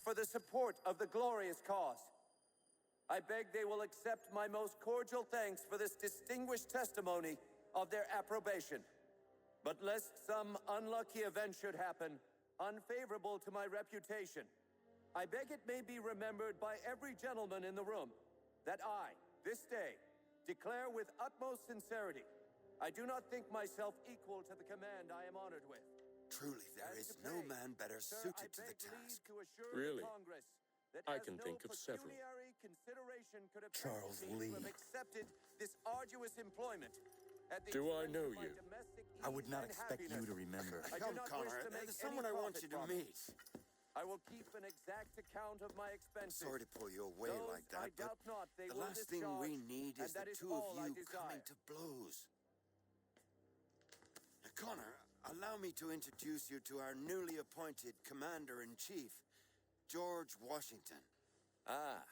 for the support of the glorious cause. I beg they will accept my most cordial thanks for this distinguished testimony of their approbation. But lest some unlucky event should happen, unfavorable to my reputation, I beg it may be remembered by every gentleman in the room that I, this day, declare with utmost sincerity, I do not think myself equal to the command I am honored with. Truly, there is no man better suited to the task. Really? I can think of several. Charles Lee. Accepted this arduous employment. Do I know you? I would not expect you to remember. Come, Connor, there's someone I want you to meet. I will keep an exact account of my expenses. Sorry to pull you away like that, but the last thing we need is the two of you coming to blows. Now, Connor, allow me to introduce you to our newly appointed Commander-in-Chief, George Washington. Ah,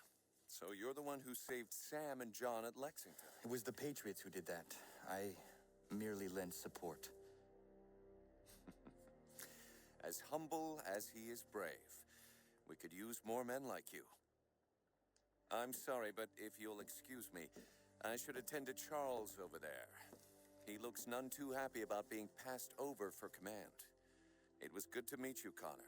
so you're the one who saved Sam and John at Lexington. It was the Patriots who did that. I merely lent support. As humble as he is brave, we could use more men like you. I'm sorry, but if you'll excuse me, I should attend to Charles over there. He looks none too happy about being passed over for command. It was good to meet you, Connor.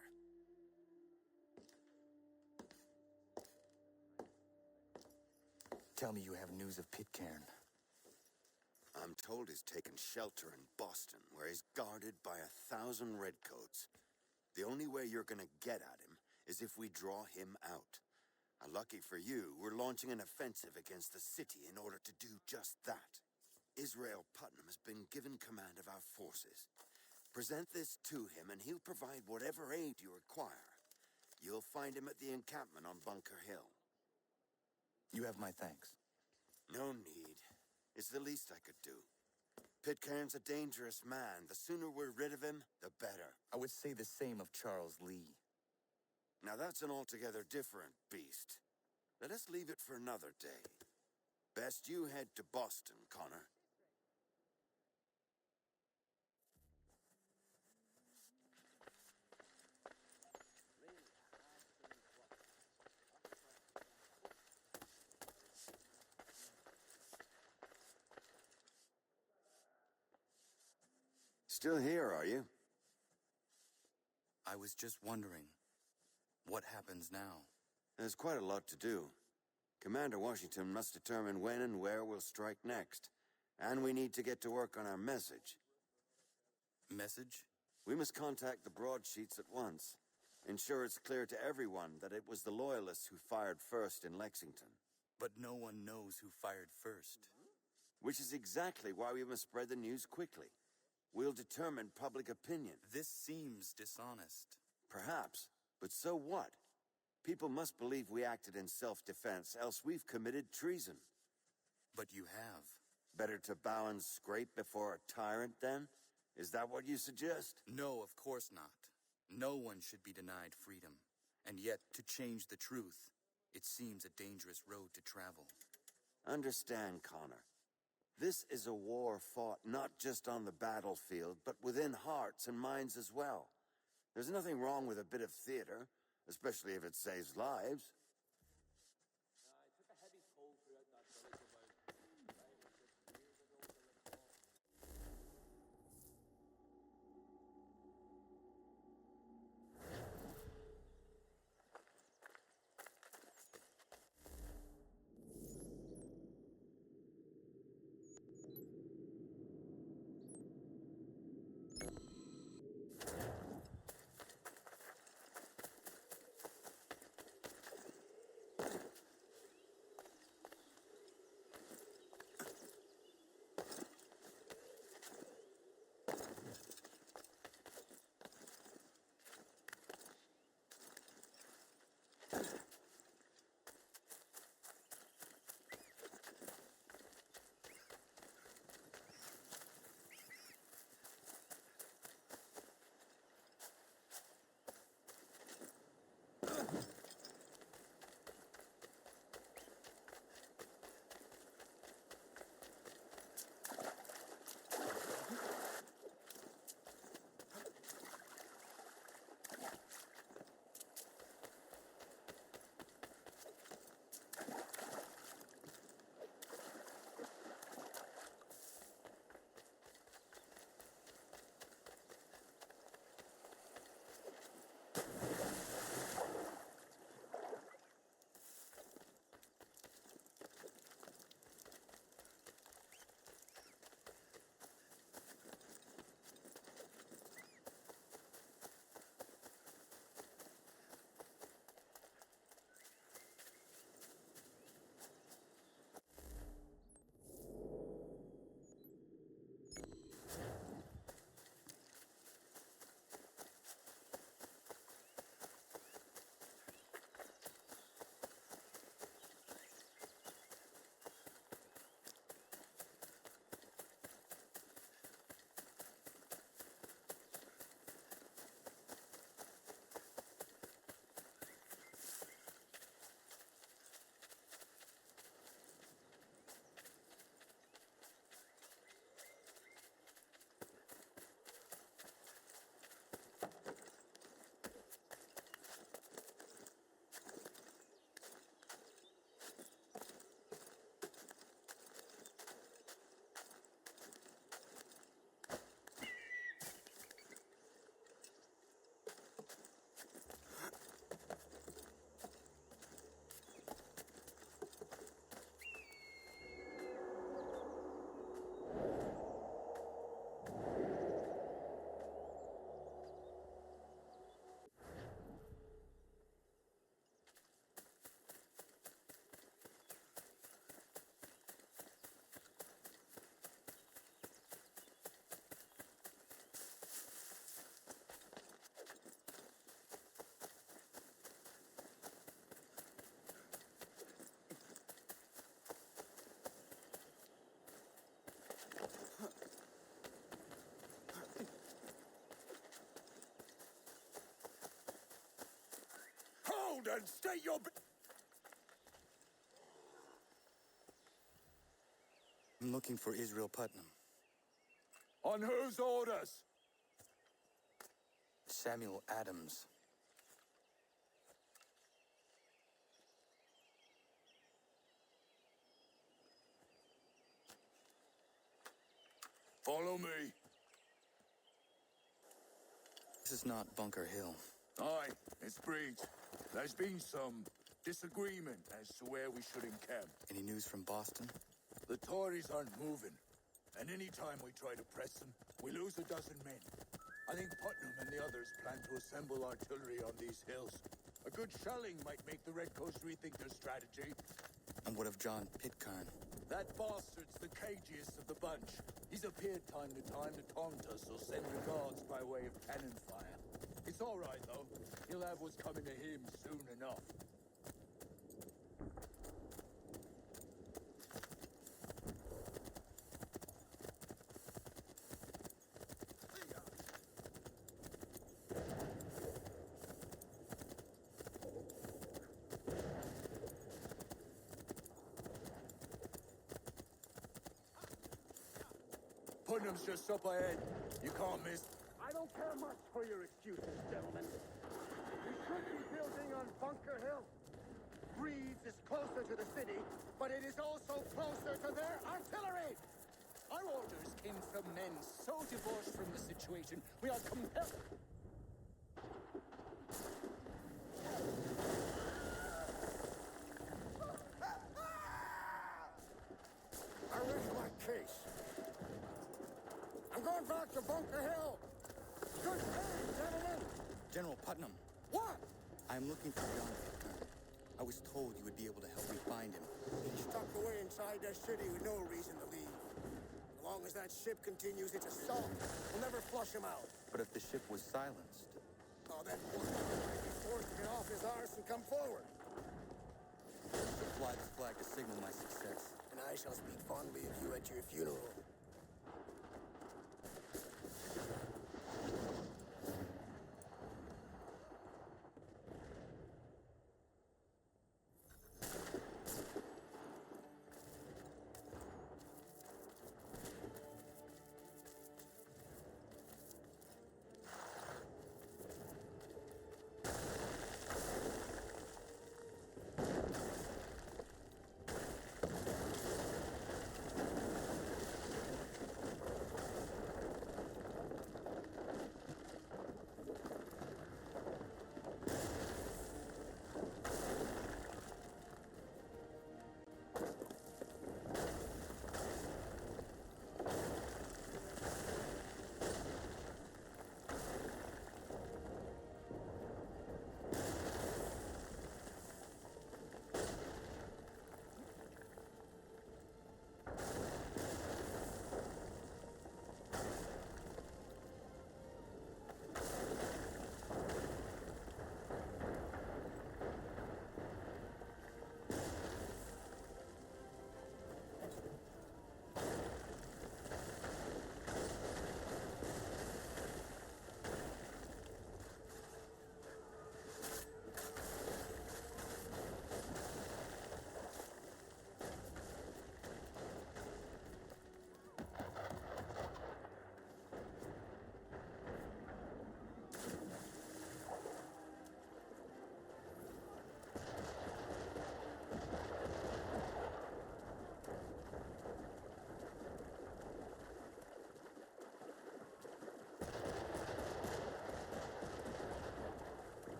Tell me you have news of Pitcairn. I'm told he's taken shelter in Boston, where he's guarded by 1,000 Redcoats. The only way you're gonna get at him is if we draw him out. Lucky for you, we're launching an offensive against the city in order to do just that. Israel Putnam has been given command of our forces. Present this to him and he'll provide whatever aid you require. You'll find him at the encampment on Bunker Hill. You have my thanks. No need. It's the least I could do. Pitcairn's a dangerous man. The sooner we're rid of him, the better. I would say the same of Charles Lee. Now that's an altogether different beast. Let us leave it for another day. Best you head to Boston, Connor. Still here, are you? I was just wondering, what happens now? There's quite a lot to do. Commander Washington must determine when and where we'll strike next. And we need to get to work on our message. Message? We must contact the broadsheets at once. Ensure it's clear to everyone that it was the Loyalists who fired first in Lexington. But no one knows who fired first. Which is exactly why we must spread the news quickly. We'll determine public opinion. This seems dishonest. Perhaps, but so what? People must believe we acted in self-defense, else we've committed treason. But you have. Better to bow and scrape before a tyrant, then? Is that what you suggest? No, of course not. No one should be denied freedom. And yet, to change the truth, it seems a dangerous road to travel. Understand, Connor. This is a war fought not just on the battlefield, but within hearts and minds as well. There's nothing wrong with a bit of theater, especially if it saves lives. around and state your... I'm looking for Israel Putnam. On whose orders? Samuel Adams. Follow me. This is not Bunker Hill. Aye, it's Breach. There's been some disagreement as to where we should encamp. Any news from Boston? The Tories aren't moving, and any time we try to press them, we lose a dozen men. I think Putnam and the others plan to assemble artillery on these hills. A good shelling might make the Redcoats rethink their strategy. And what of John Pitcairn? That bastard's the cagiest of the bunch. He's appeared time to taunt us or send regards by way of cannon fire. It's all right, though. He'll have what's coming to him soon enough. Putnam's just up ahead. You can't miss. I don't care much for your excuses, gentlemen. We should be building on Bunker Hill. Breeze is closer to the city, but it is also closer to their artillery. Our orders came from men so divorced from the situation, we are compelled... I rest my case. I'm going back to Bunker Hill. Good day, gentlemen. General Putnam. What? I'm looking for John Pitcairn. I was told you would be able to help me find him. He's stuck away inside that city with no reason to leave. As long as that ship continues its assault, we'll never flush him out. But if the ship was silenced... Oh, that poor guy might be forced to get off his arse and come forward. Fly this flag to signal my success. And I shall speak fondly of you at your funeral.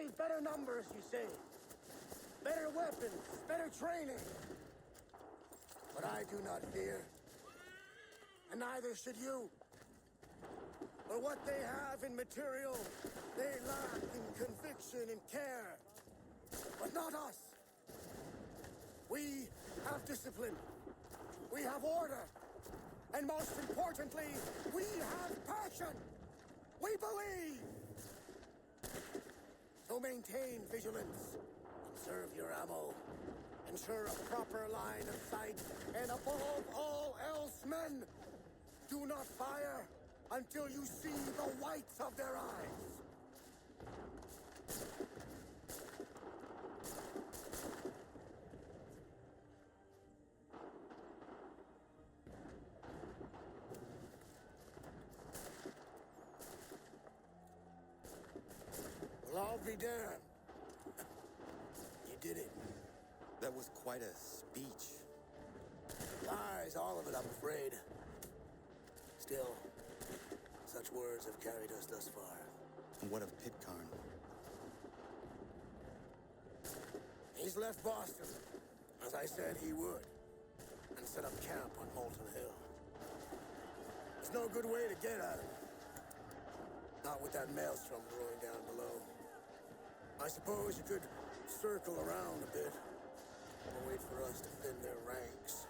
crave better numbers, you say. Better weapons, better training. But I do not fear. And neither should you. For what they have in material, they lack in conviction and care. But not us. We have discipline. We have order. And most importantly, we have passion. We believe. So maintain vigilance. Conserve your ammo. Ensure a proper line of sight. And above all else, men, do not fire until you see the whites of their eyes. Well, I'll be damned. You did it. That was quite a speech. Lies, all of it, I'm afraid. Still, such words have carried us thus far. And what of Pitcairn? He's left Boston, as I said he would, and set up camp on Molten Hill. There's no good way to get at him. Not with that maelstrom brewing down below. I suppose you could circle around a bit, and wait for us to thin their ranks.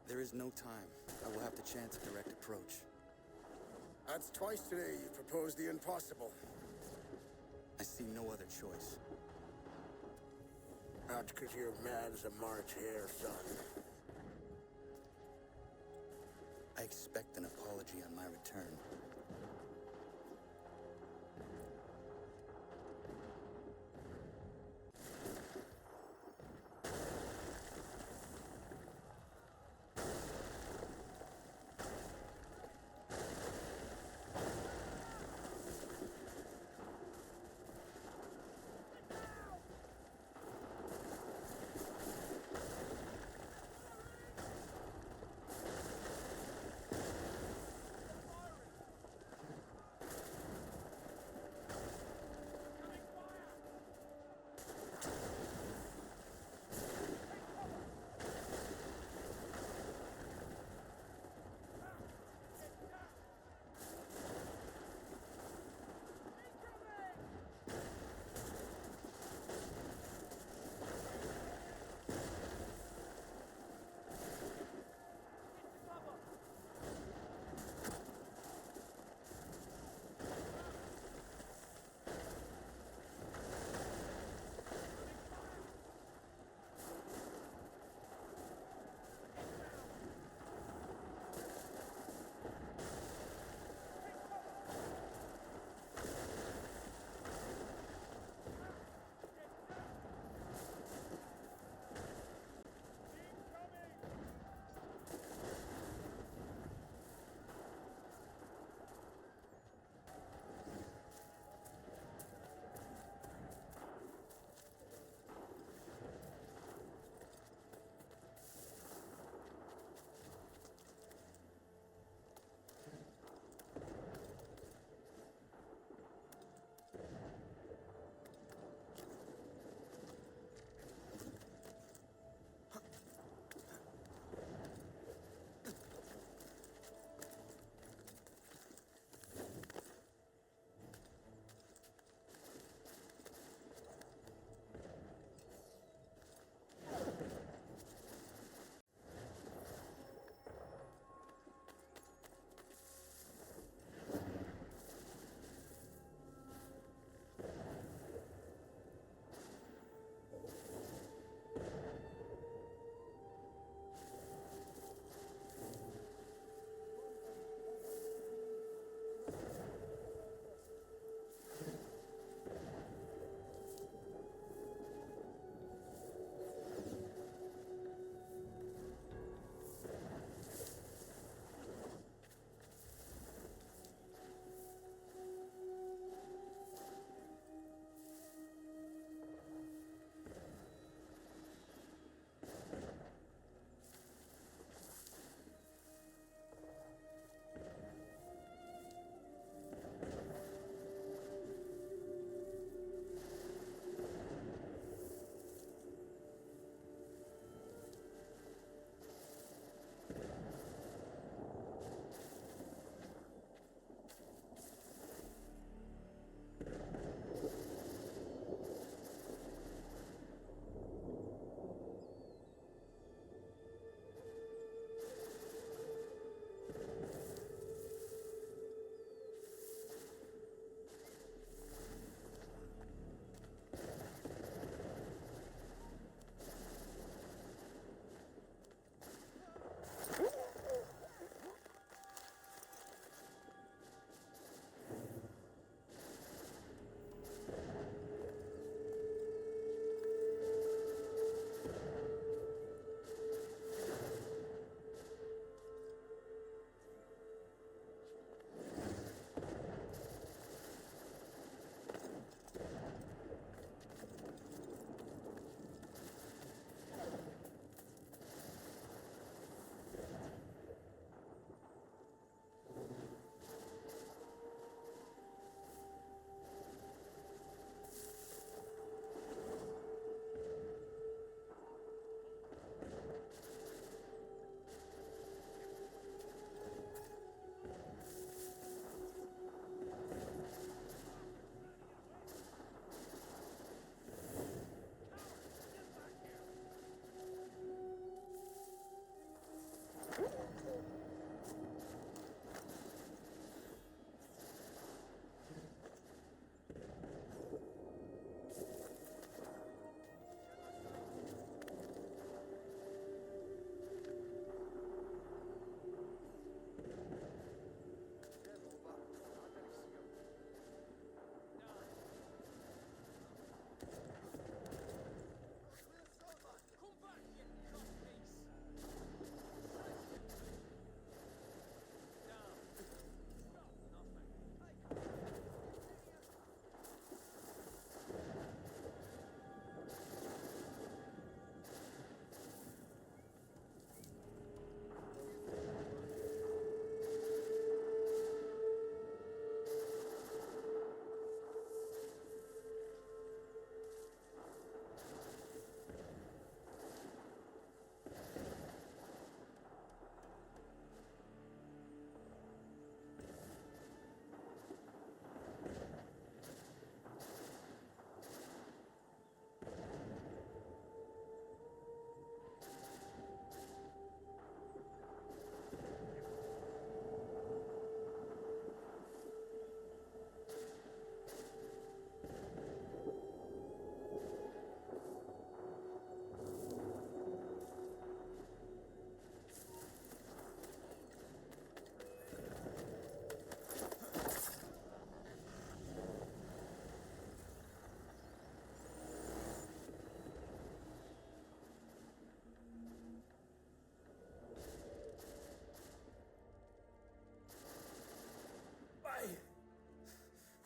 There is no time. I will have to chance a direct approach. That's twice today you proposed the impossible. I see no other choice. Not because you're mad as a March hare, son. I expect an apology on my return.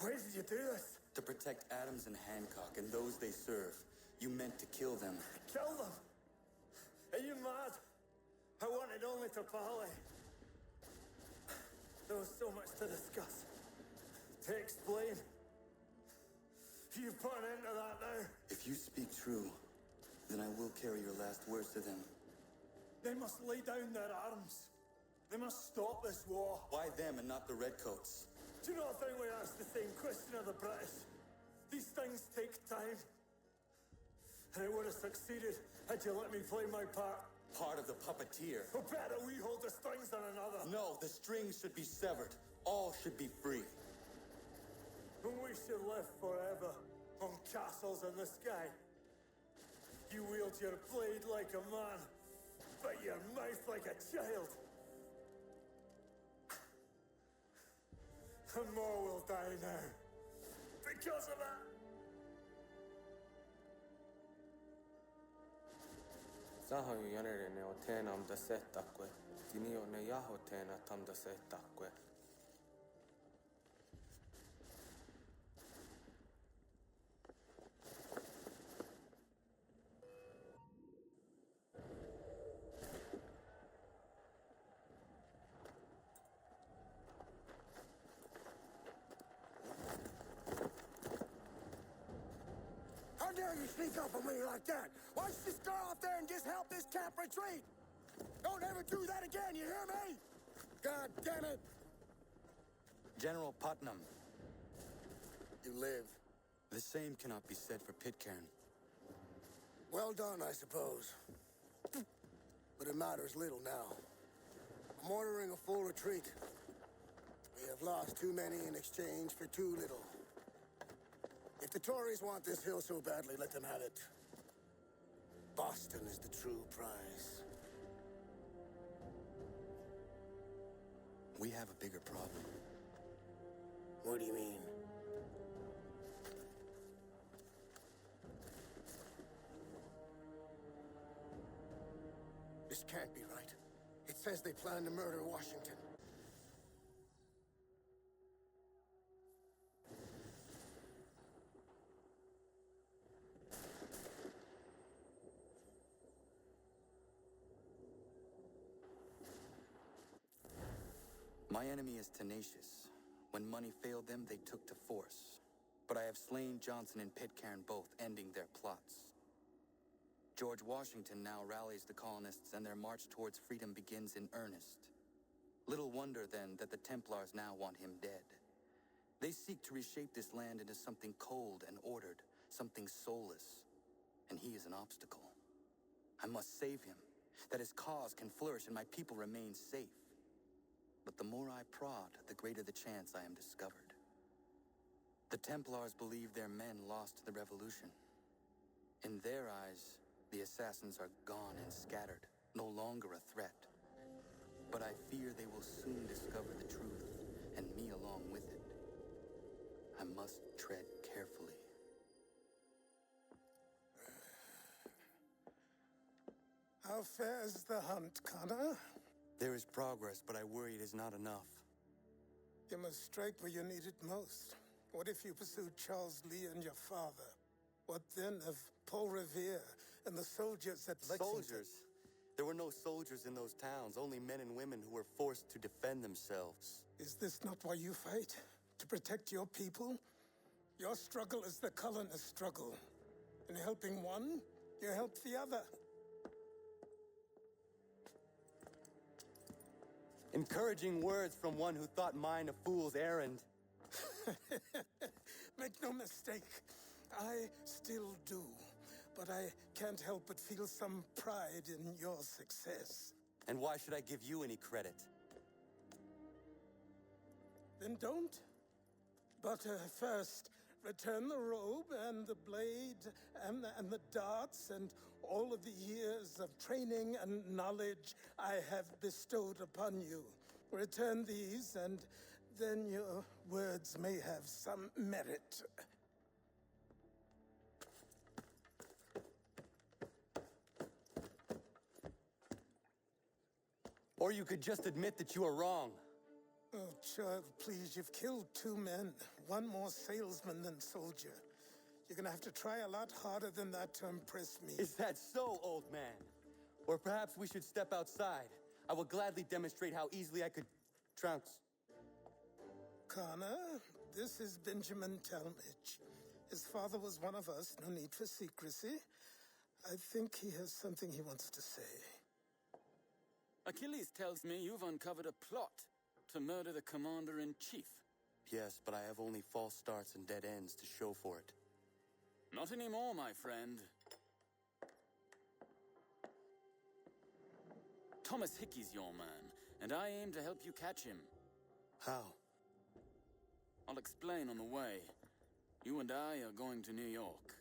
Why did you do this? To protect Adams and Hancock and those they serve, you meant to kill them. Kill them? Are you mad? I wanted only to parley. There was so much to discuss, to explain. You put an end to that now. If you speak true, then I will carry your last words to them. They must lay down their arms. They must stop this war. Why them and not the Redcoats? Do you not think we asked the same question of the British? These things take time. And it would have succeeded had you let me play my part. Part of the puppeteer. But better we hold the strings than another. No, the strings should be severed. All should be free. And we should live forever on castles in the sky. You wield your blade like a man, but your mouth like a child. And more will die now. Because of it. Sahoin jänerinen on teenam da setakwe. Tini on ne jaho teena tam da setakwe. How dare you sneak up on me like that? Why don't you just go out there and just help this camp retreat? Don't ever do that again, you hear me? God damn it! General Putnam. You live. The same cannot be said for Pitcairn. Well done, I suppose. But it matters little now. I'm ordering a full retreat. We have lost too many in exchange for too little. If the Tories want this hill so badly, let them have it. Boston is the true prize. We have a bigger problem. What do you mean? This can't be right. It says they plan to murder Washington. My enemy is tenacious. When money failed them, they took to force. But I have slain Johnson and Pitcairn both, ending their plots. George Washington now rallies the colonists, and their march towards freedom begins in earnest. Little wonder, then, that the Templars now want him dead. They seek to reshape this land into something cold and ordered, something soulless. And he is an obstacle. I must save him, that his cause can flourish and my people remain safe. But the more I prod, the greater the chance I am discovered. The Templars believe their men lost the revolution. In their eyes, the assassins are gone and scattered, no longer a threat. But I fear they will soon discover the truth, and me along with it. I must tread carefully. How fares the hunt, Connor? There is progress, but I worry it is not enough. You must strike where you need it most. What if you pursued Charles Lee and your father? What then of Paul Revere and the soldiers at Lexington? Soldiers? There were no soldiers in those towns, only men and women who were forced to defend themselves. Is this not why you fight? To protect your people? Your struggle is the colonist struggle. In helping one, you help the other. Encouraging words from one who thought mine a fool's errand. Make no mistake, I still do. But I can't help but feel some pride in your success. And why should I give you any credit? Then don't. But first, return the robe and the blade and the darts and all of the years of training and knowledge I have bestowed upon you. Return these, and then your words may have some merit. Or you could just admit that you are wrong. Oh, child, please, you've killed 2 men. One more salesman than soldier. You're gonna have to try a lot harder than that to impress me. Is that so, old man? Or perhaps we should step outside. I will gladly demonstrate how easily I could trounce. Connor, this is Benjamin Talmadge. His father was one of us, no need for secrecy. I think he has something he wants to say. Achilles tells me you've uncovered a plot to murder the commander-in-chief. Yes, but I have only false starts and dead ends to show for it. Not anymore, my friend. Thomas Hickey's your man, and I aim to help you catch him. How? I'll explain on the way. You and I are going to New York.